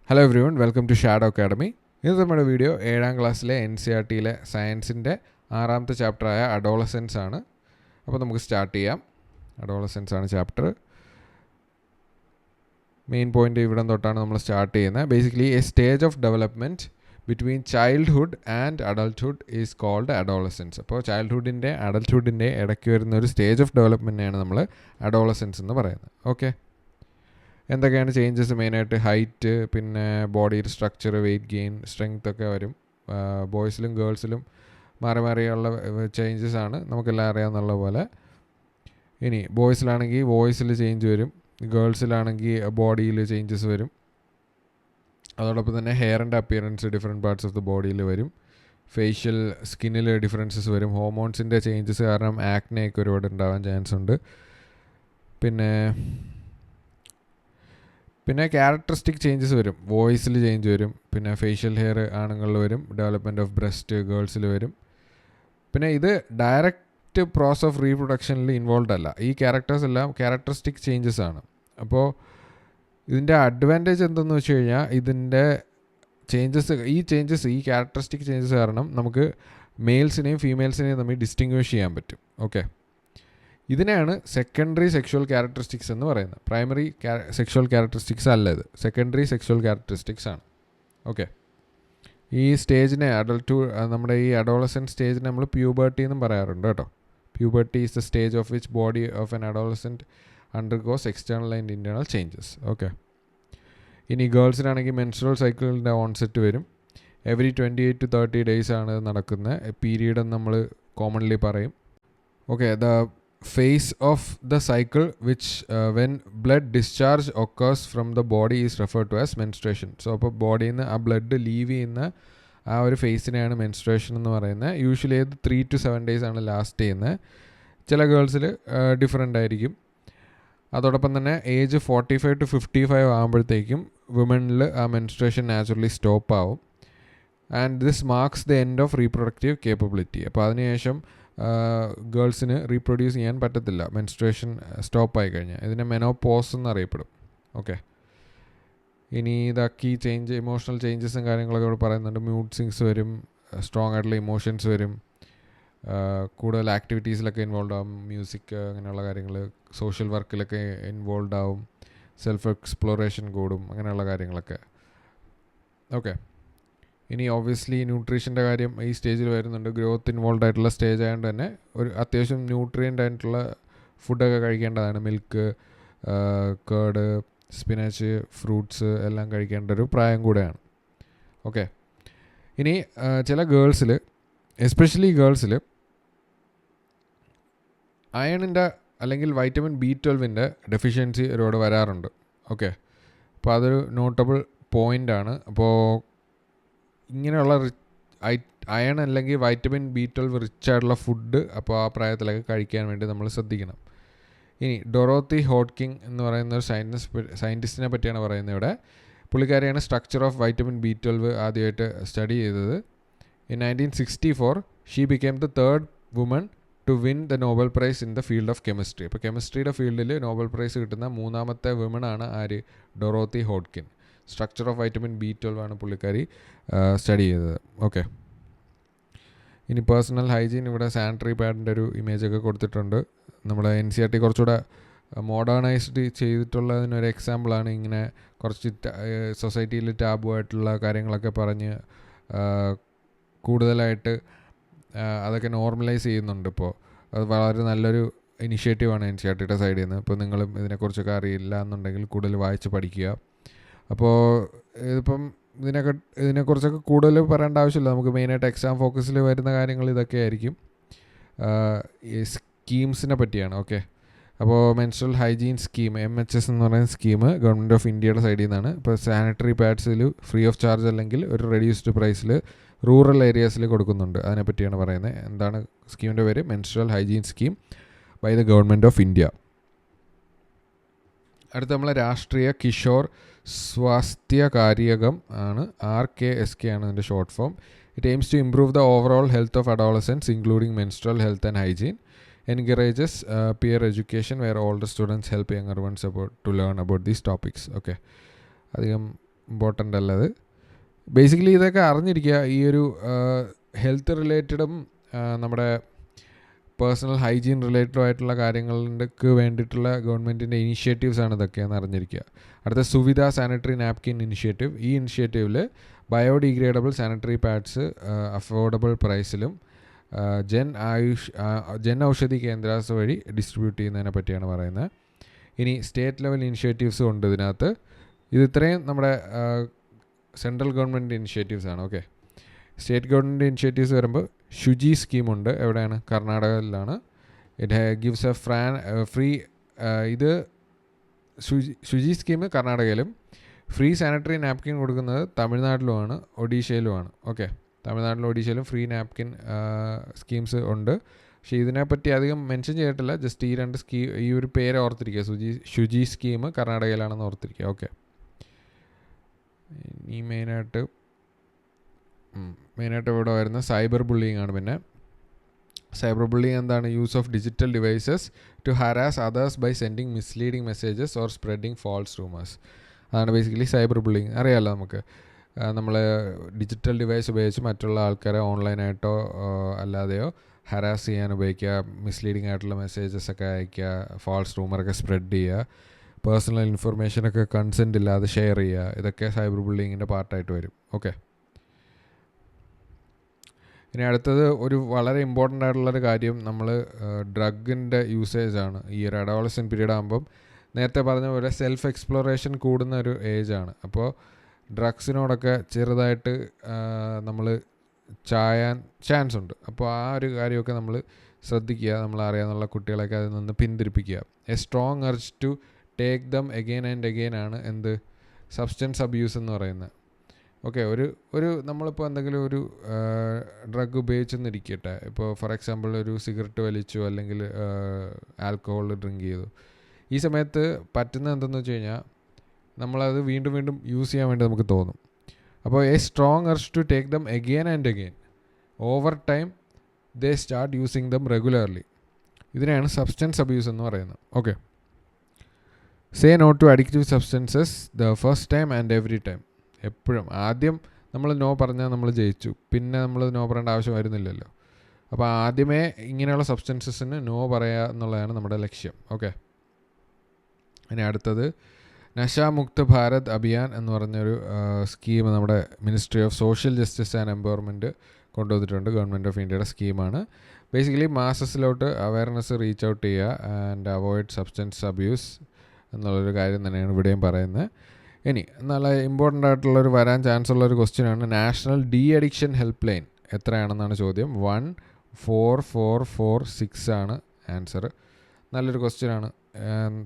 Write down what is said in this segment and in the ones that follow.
Hello everyone, welcome to Shadow Academy. ഇത് നമ്മുടെ video 7ാം ക്ലാസ്സിലെ NCERTയിലെ സയൻസിൻ്റെ 6ാമത്തെ ചാപ്റ്ററായ അഡോളസൻസ് ആണ്. അപ്പോൾ നമുക്ക് സ്റ്റാർട്ട് ചെയ്യാം. അഡോളസൻസ് ആണ് ചാപ്റ്റർ. മെയിൻ പോയിൻ്റ് ഇവിടെ തൊട്ടാണ് നമ്മൾ സ്റ്റാർട്ട് ചെയ്യുന്നത്. Basically a stage of development between childhood and adulthood is called adolescence. അപ്പോൾ ചൈൽഡ്ഹുഡിൻ്റെ അഡൾട്ട്ഹുഡിൻ്റെ ഇടയ്ക്ക് വരുന്ന ഒരു സ്റ്റേജ് ഓഫ് ഡെവലപ്മെൻറ്റിനെയാണ് നമ്മൾ അഡോളസൻസ് എന്ന് പറയുന്നത്. ഓക്കെ, എന്തൊക്കെയാണ് ചേഞ്ചസ്? മെയിനായിട്ട് ഹൈറ്റ്, പിന്നെ ബോഡിയുടെ സ്ട്രക്ചർ, വെയിറ്റ് ഗെയിൻ, സ്ട്രെങ്ത് ഒക്കെ വരും. ബോയ്സിലും ഗേൾസിലും മാറി മാറിയുള്ള ചേഞ്ചസ് ആണ്, നമുക്കെല്ലാം അറിയാവുന്നുള്ള പോലെ. ഇനി ബോയ്സിലാണെങ്കിൽ വോയിസിൽ ചേഞ്ച് വരും, ഗേൾസിലാണെങ്കിൽ ബോഡിയിൽ ചേഞ്ചസ് വരും. അതോടൊപ്പം തന്നെ ഹെയറിൻ്റെ appearance different parts of the ബോഡിയിൽ വരും. ഫേഷ്യൽ സ്കിന്നിൽ ഡിഫറൻസസ് വരും. ഹോർമോൺസിൻ്റെ ചേഞ്ചസ് കാരണം ആക്നെയൊക്കെ ഒരുപാട് ഉണ്ടാവാൻ ചാൻസ് ഉണ്ട്. പിന്നെ ക്യാരക്ടറിസ്റ്റിക് ചേഞ്ചസ് വരും. വോയിസിൽ ചേഞ്ച് വരും. പിന്നെ ഫേഷ്യൽ ഹെയർ ആണുങ്ങളിൽ വരും. ഡെവലപ്മെൻറ്റ് ഓഫ് ബ്രസ്റ്റ് ഗേൾസിൽ വരും. പിന്നെ ഇത് ഡയറക്റ്റ് പ്രോസസ് ഓഫ് റീപ്രൊഡക്ഷനിൽ ഇൻവോൾവ് അല്ല. ഈ ക്യാരക്ടേഴ്സ് എല്ലാം ക്യാരക്ടറിസ്റ്റിക് ചേഞ്ചസ് ആണ്. അപ്പോൾ ഇതിൻ്റെ അഡ്വാൻറ്റേജ് എന്തെന്ന് വെച്ച് കഴിഞ്ഞാൽ, ഇതിൻ്റെ ഈ ക്യാരക്ടറിസ്റ്റിക് ചേഞ്ചസ് കാരണം നമുക്ക് മെയിൽസിനെയും ഫീമെയിൽസിനെയും തമ്മിൽ ഡിസ്റ്റിങ്വിഷ് ചെയ്യാൻ പറ്റും. ഓക്കെ, ഇതിനെയാണ് സെക്കൻഡറി സെക്ഷുവൽ ക്യാരക്ടറിസ്റ്റിക്സ് എന്ന് പറയുന്നത്. പ്രൈമറി സെക്ഷുവൽ ക്യാരക്ടറിസ്റ്റിക്സ് അല്ല, ഇത് സെക്കൻഡറി സെക്ഷുവൽ ക്യാരക്ടറിസ്റ്റിക്സ് ആണ്. ഓക്കെ, ഈ സ്റ്റേജിനെ നമ്മുടെ ഈ അഡോളസെൻറ്റ് സ്റ്റേജിനെ നമ്മൾ പ്യൂബർട്ടി എന്നും പറയാറുണ്ട് കേട്ടോ. Puberty is the stage of which body of N adolescent undergoes external and internal changes. Okay, ഇനി ഗേൾസിനാണെങ്കിൽ മെൻസ്ട്രുവൽ സൈക്കിളിൻ്റെ ഓൺസെറ്റ് വരും. എവറി 28 to 30 days ആണ് നടക്കുന്ന പീരീഡ് എന്ന് നമ്മൾ കോമൺലി പറയും. Okay, the phase of the cycle which when blood discharge occurs from the body is referred to as menstruation. So അപ്പോൾ ബോഡിയിൽ നിന്ന് ആ ബ്ലഡ് ലീവ് ചെയ്യുന്ന ആ ഒരു ഫേസിനെയാണ് മെൻസ്ട്രേഷൻ എന്ന് പറയുന്നത്. യൂഷ്വലി ഇത് 3 to 7 days ആണ് ലാസ്റ്റ് ചെയ്യുന്നത്. ചില ഗേൾസിൽ ഡിഫറെൻ്റ് ആയിരിക്കും. അതോടൊപ്പം തന്നെ ഏജ് 45 to 55 ആകുമ്പോഴത്തേക്കും വുമണിൽ ആ മെൻസ്ട്രേഷൻ നാച്ചുറലി സ്റ്റോപ്പ് ആവും. And this marks the end of reproductive capability. അപ്പോൾ അതിനുശേഷം ഗേൾസിന് റീപ്രൊഡ്യൂസ് ചെയ്യാൻ പറ്റത്തില്ല, മെൻസ്ട്രേഷൻ സ്റ്റോപ്പായി കഴിഞ്ഞാൽ. ഇതിനെ മെനോപോസ് എന്നറിയപ്പെടും. ഓക്കെ, ഇനി ഇതാക്കി ഇമോഷണൽ ചേഞ്ചസും കാര്യങ്ങളൊക്കെ ഇവിടെ പറയുന്നുണ്ട്. മൂഡ് സ്വിങ്സ് വരും, സ്ട്രോങ് ആയിട്ടുള്ള ഇമോഷൻസ് വരും, കൂടുതൽ ആക്ടിവിറ്റീസിലൊക്കെ ഇൻവോൾവ് ആവും, മ്യൂസിക് അങ്ങനെയുള്ള കാര്യങ്ങൾ, സോഷ്യൽ വർക്കിലൊക്കെ ഇൻവോൾവ് ആവും, സെൽഫ് എക്സ്പ്ലോറേഷൻ കൂടും, അങ്ങനെയുള്ള കാര്യങ്ങളൊക്കെ. ഓക്കെ, ഇനി ഓബ്വിയസ്ലി ന്യൂട്രീഷൻ്റെ കാര്യം ഈ സ്റ്റേജിൽ വരുന്നുണ്ട്. ഗ്രോത്ത് ഇൻവോൾവ് ആയിട്ടുള്ള സ്റ്റേജ് ആയതുകൊണ്ട് തന്നെ ഒരു അത്യാവശ്യം ന്യൂട്രിയൻ്റ് ആയിട്ടുള്ള ഫുഡൊക്കെ കഴിക്കേണ്ടതാണ്. മിൽക്ക്, കേർഡ്, സ്പിനാച്ച്, ഫ്രൂട്ട്സ് എല്ലാം കഴിക്കേണ്ട ഒരു പ്രായം കൂടെയാണ്. ഓക്കെ, ഇനി ചില ഗേൾസിൽ, എസ്പെഷ്യലി ഗേൾസിൽ അയണിൻ്റെ അല്ലെങ്കിൽ വൈറ്റമിൻ B12 ഡെഫിഷ്യൻസി ഒരുപാട് വരാറുണ്ട്. ഓക്കെ, അപ്പോൾ അതൊരു നോട്ടബിൾ പോയിൻ്റാണ്. അപ്പോൾ ഇങ്ങനെയുള്ള അയൺ അല്ലെങ്കിൽ വൈറ്റമിൻ B12 റിച്ച് ആയിട്ടുള്ള ഫുഡ് അപ്പോൾ ആ പ്രായത്തിലൊക്കെ കഴിക്കാൻ വേണ്ടി നമ്മൾ ശ്രദ്ധിക്കണം. ഇനി ഡൊറോത്തി ഹോഡ്കിങ് എന്ന് പറയുന്ന ഒരു സയൻറ്റിസ്റ്റിനെ പറ്റിയാണ് പറയുന്നത് ഇവിടെ. പുള്ളിക്കാരിയാണ് സ്ട്രക്ചർ ഓഫ് വൈറ്റമിൻ B12 ആദ്യമായിട്ട് സ്റ്റഡി ചെയ്തത്. In 1964 she became the third woman to win the Nobel prize in the field of chemistry. അപ്പോൾ കെമിസ്ട്രിയുടെ ഫീൽഡിൽ നോബൽ പ്രൈസ് കിട്ടുന്ന 3ാമത്തെ വുമണാണ് ആര്? Dorothy Hodgkin. Structure of vitamin B12 ആണ് പുള്ളിക്കാരി സ്റ്റഡി ചെയ്തത്. ഓക്കെ, ഇനി പേഴ്സണൽ ഹൈജീൻ, ഇവിടെ സാനിറ്ററി പാഡിൻ്റെ ഒരു ഇമേജൊക്കെ കൊടുത്തിട്ടുണ്ട്. നമ്മുടെ NCERT കുറച്ചുകൂടെ മോഡേണൈസ്ഡ് ചെയ്തിട്ടുള്ളതിനൊരു എക്സാമ്പിളാണ് ഇങ്ങനെ കുറച്ച് സൊസൈറ്റിയിൽ ടാബു ആയിട്ടുള്ള കാര്യങ്ങളൊക്കെ പറഞ്ഞ് കൂടുതലായിട്ട് അതൊക്കെ നോർമലൈസ് ചെയ്യുന്നുണ്ട്. ഇപ്പോൾ അത് വളരെ നല്ലൊരു ഇനിഷ്യേറ്റീവാണ് NCERTയുടെ സൈഡിൽ നിന്ന്. ഇപ്പോൾ നിങ്ങളും ഇതിനെക്കുറിച്ചൊക്കെ അറിയില്ല എന്നുണ്ടെങ്കിൽ കൂടുതൽ വായിച്ച് പഠിക്കുക. അപ്പോൾ ഇതിനെക്കുറിച്ചൊക്കെ കൂടുതൽ പറയേണ്ട ആവശ്യമില്ല. നമുക്ക് മെയിനായിട്ട് എക്സാം ഫോക്കസിൽ വരുന്ന കാര്യങ്ങൾ ഇതൊക്കെ ആയിരിക്കും. ഈ സ്കീംസിനെ പറ്റിയാണ്. ഓക്കെ, അപ്പോൾ മെൻസ്ട്രൽ ഹൈജീൻ സ്കീം MHS എന്ന് പറയുന്ന സ്കീം ഗവൺമെൻറ് ഓഫ് ഇന്ത്യയുടെ സൈഡിൽ നിന്നാണ്. ഇപ്പോൾ സാനിറ്ററി പാഡ്സിൽ ഫ്രീ ഓഫ് ചാർജ് അല്ലെങ്കിൽ ഒരു റെഡ്യൂസ്ഡ് പ്രൈസിൽ റൂറൽ ഏരിയാസിൽ കൊടുക്കുന്നുണ്ട്. അതിനെപ്പറ്റിയാണ് പറയുന്നത്. എന്താണ് സ്കീമിൻ്റെ പേര്? Menstrual hygiene scheme by the government of India. അടുത്ത നമ്മളെ രാഷ്ട്രീയ കിഷോർ സ്വാസ്ഥ്യ കാര്യകം ആണ്. RKSK ആണ് ഇതിൻ്റെ short form. It aims to improve the overall health of adolescents including menstrual health and hygiene. Encourages peer education where older students help younger ones to learn about these topics. Okay, അധികം important അല്ലത്. Basically ഇതൊക്കെ അറിഞ്ഞിരിക്കുക. ഈ ഒരു health റിലേറ്റഡും നമ്മുടെ personal hygiene related ആയിട്ടുള്ള കാര്യങ്ങൾക്ക് വേണ്ടിയിട്ടുള്ള ഗവൺമെൻറ്റിൻ്റെ ഇനിഷ്യേറ്റീവ്സ് ആണ് ഇതൊക്കെയെന്ന് അറിഞ്ഞിരിക്കുക. അടുത്ത സുവിധ സാനിറ്ററി നാപ്കിൻ ഇനിഷ്യേറ്റീവ്. ഈ ഇനിഷ്യേറ്റീവിൽ ബയോഡിഗ്രേഡബിൾ സാനിറ്ററി പാഡ്സ് അഫോർഡബിൾ പ്രൈസിലും ജൻ ഔഷധി കേന്ദ്രാസ് വഴി ഡിസ്ട്രിബ്യൂട്ട് ചെയ്യുന്നതിനെ പറ്റിയാണ് പറയുന്നത്. ഇനി സ്റ്റേറ്റ് ലെവൽ ഇനിഷ്യേറ്റീവ്സും ഉണ്ട് ഇതിനകത്ത്. ഇത് ഇത്രയും നമ്മുടെ സെൻട്രൽ ഗവൺമെൻറ് ഇനിഷ്യേറ്റീവ്സ് ആണ്. ഓക്കെ, സ്റ്റേറ്റ് ഗവൺമെൻറ് ഇനിഷ്യേറ്റീവ്സ് വരുമ്പോൾ ശുചി സ്കീമുണ്ട്. എവിടെയാണ്? കർണാടകയിലാണ്. ഇറ്റ് ഗിവ്സ് ഫ്രീ ഇത് ശുചി സ്കീം കർണാടകയിലും, ഫ്രീ സാനിറ്ററി നാപ്കിൻ കൊടുക്കുന്നത് തമിഴ്നാട്ടിലുമാണ്, ഒഡീഷയിലുമാണ്. ഓക്കെ, തമിഴ്നാട്ടിലും ഒഡീഷയിലും ഫ്രീ നാപ്കിൻ സ്കീംസ് ഉണ്ട്. പക്ഷേ ഇതിനെപ്പറ്റി അധികം മെൻഷൻ ചെയ്തിട്ടില്ല. ജസ്റ്റ് ഈ ഒരു പേര് ഓർത്തിരിക്കുക. ശുചി സ്കീം കർണാടകയിലാണെന്ന് ഓർത്തിരിക്കുക. ഓക്കെ, ഈ മെയിനായിട്ട് ഇവിടെ വരുന്ന സൈബർ ബുള്ളിങ് ആണ്. പിന്നെ സൈബർ ബുള്ളിങ് എന്താണ്? Use of digital devices to harass others by sending misleading messages or spreading false rumours. അതാണ് ബേസിക്കലി സൈബർ ബുള്ളിങ്. അറിയാമല്ലോ നമുക്ക്, നമ്മൾ ഡിജിറ്റൽ ഡിവൈസ് ഉപയോഗിച്ച് മറ്റുള്ള ആൾക്കാരെ ഓൺലൈനായിട്ടോ അല്ലാതെയോ ഹരാസ് ചെയ്യാൻ ഉപയോഗിക്കുക, മിസ്ലീഡിങ് ആയിട്ടുള്ള മെസ്സേജസ് ഒക്കെ അയക്കുക, ഫാൾസ് റൂമറൊക്കെ സ്പ്രെഡ് ചെയ്യുക, പേഴ്സണൽ ഇൻഫർമേഷനൊക്കെ കൺസെൻറ്റ് ഇല്ലാതെ ഷെയർ ചെയ്യുക. ഇതൊക്കെ സൈബർ ബുള്ളിങ്ങിൻ്റെ പാർട്ടായിട്ട് വരും. ഓക്കെ, ഇനി അടുത്തത് ഒരു വളരെ ഇമ്പോർട്ടൻ്റ് ആയിട്ടുള്ളൊരു കാര്യം, നമ്മൾ ഡ്രഗിൻ്റെ യൂസേജാണ്. ഈ ഒരു അഡോളസെൻ്റ് പീരീഡ് ആകുമ്പം നേരത്തെ പറഞ്ഞ പോലെ സെൽഫ് എക്സ്പ്ലോറേഷൻ കൂടുന്ന ഒരു ഏജാണ്. അപ്പോൾ ഡ്രഗ്സിനോടൊക്കെ ചെറുതായിട്ട് നമ്മൾ ചായാൻ ചാൻസ് ഉണ്ട്. അപ്പോൾ ആ ഒരു കാര്യമൊക്കെ നമ്മൾ ശ്രദ്ധിക്കുക. നമ്മൾ അറിയാവുന്ന കുട്ടികളെയൊക്കെ അതിൽ നിന്ന് പിന്തിരിപ്പിക്കുക. A strong urge to take them again and again ആണ് എന്ത് സബ്സ്റ്റൻസ് അബ്യൂസ് എന്ന് പറയുന്നത്. ഓക്കെ, ഒരു നമ്മളിപ്പോൾ എന്തെങ്കിലും ഒരു ഡ്രഗ് ഉപയോഗിച്ചെന്നിരിക്കട്ടെ. ഇപ്പോൾ ഫോർ എക്സാമ്പിൾ ഒരു സിഗരറ്റ് വലിച്ചു, അല്ലെങ്കിൽ ആൽക്കഹോൾ ഡ്രിങ്ക് ചെയ്തു. ഈ സമയത്ത് പറ്റുന്നത് എന്തെന്ന് വെച്ച് കഴിഞ്ഞാൽ നമ്മളത് വീണ്ടും വീണ്ടും യൂസ് ചെയ്യാൻ വേണ്ടി നമുക്ക് തോന്നും. അപ്പോൾ a strong urge to take them again and again. Over time they start using them regularly. ഇതിനെയാണ് സബ്സ്റ്റൻസ് അബ്യൂസ് എന്ന് പറയുന്നത്. Okay, say no to addictive substances the first time and every time. എപ്പോഴും ആദ്യം നമ്മൾ നോ പറഞ്ഞാൽ നമ്മൾ ജയിച്ചു, പിന്നെ നമ്മൾ നോ പറയേണ്ട ആവശ്യം വരുന്നില്ലല്ലോ. അപ്പോൾ ആദ്യമേ ഇങ്ങനെയുള്ള സബ്സ്റ്റൻസസിന് നോ പറയുക എന്നുള്ളതാണ് നമ്മുടെ ലക്ഷ്യം. ഓക്കെ, ഇനി അടുത്തത് നശാമുക്ത ഭാരത് അഭിയാൻ എന്ന് പറഞ്ഞൊരു സ്കീം നമ്മുടെ ministry of social justice and empowerment കൊണ്ടുവന്നിട്ടുണ്ട്. ഗവൺമെൻറ് ഓഫ് ഇന്ത്യയുടെ സ്കീമാണ്. ബേസിക്കലി മാസസിലോട്ട് അവയർനെസ് റീച്ച് ഔട്ട് ചെയ്യുക ആൻഡ് അവോയ്ഡ് സബ്സ്റ്റൻസ് അബ്യൂസ് എന്നുള്ളൊരു കാര്യം തന്നെയാണ് ഇവിടെയും പറയുന്നത്. ഇനി നല്ല ഇമ്പോർട്ടൻ്റ് ആയിട്ടുള്ളൊരു വരാൻ ചാൻസ് ഉള്ളൊരു ക്വസ്റ്റ്യനാണ് national de addiction helpline എത്രയാണെന്നാണ് ചോദ്യം. 14446 ആണ് ആൻസർ. നല്ലൊരു ക്വസ്റ്റ്യനാണ്,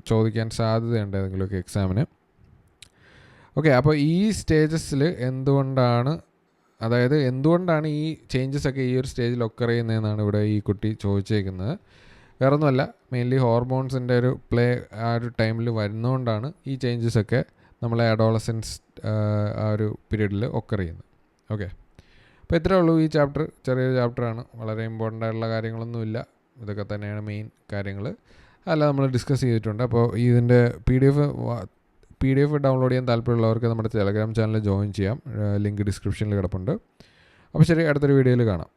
ചോദിക്കാൻ സാധ്യതയുണ്ട് ഏതെങ്കിലുമൊക്കെ എക്സാമിന്. ഓക്കെ, അപ്പോൾ ഈ സ്റ്റേജസിൽ എന്തുകൊണ്ടാണ് ഈ ചേഞ്ചസ് ഒക്കെ ഈ ഒരു സ്റ്റേജിൽ ഒക്കർ ചെയ്യുന്നതെന്നാണ് ഇവിടെ ഈ കുട്ടി ചോദിച്ചേക്കുന്നത്. വേറൊന്നുമല്ല, മെയിൻലി ഹോർമോൺസിൻ്റെ ഒരു പ്ലേ ആ ഒരു ടൈമിൽ വരുന്നതുകൊണ്ടാണ് ഈ ചേഞ്ചസൊക്കെ നമ്മളെ അഡോളസൻസ് ആ ഒരു പീരീഡിൽ ഒക്കർ ചെയ്യുന്നത്. ഓക്കെ, അപ്പോൾ ഇത്രയേ ഉള്ളൂ ഈ ചാപ്റ്റർ. ചെറിയൊരു ചാപ്റ്ററാണ്, വളരെ ഇമ്പോർട്ടൻ്റ് ആയിട്ടുള്ള കാര്യങ്ങളൊന്നുമില്ല. ഇതൊക്കെ തന്നെയാണ് മെയിൻ കാര്യങ്ങൾ. അല്ല, നമ്മൾ ഡിസ്കസ് ചെയ്തിട്ടുണ്ട്. അപ്പോൾ ഇതിൻ്റെ പി ഡി എഫ് ഡൗൺലോഡ് ചെയ്യാൻ താല്പര്യമുള്ളവർക്ക് നമ്മുടെ ടെലഗ്രാം ചാനൽ ജോയിൻ ചെയ്യാം. ലിങ്ക് ഡിസ്ക്രിപ്ഷനിൽ കിടപ്പുണ്ട്. അപ്പോൾ ശരി, അടുത്തൊരു വീഡിയോയിൽ കാണാം.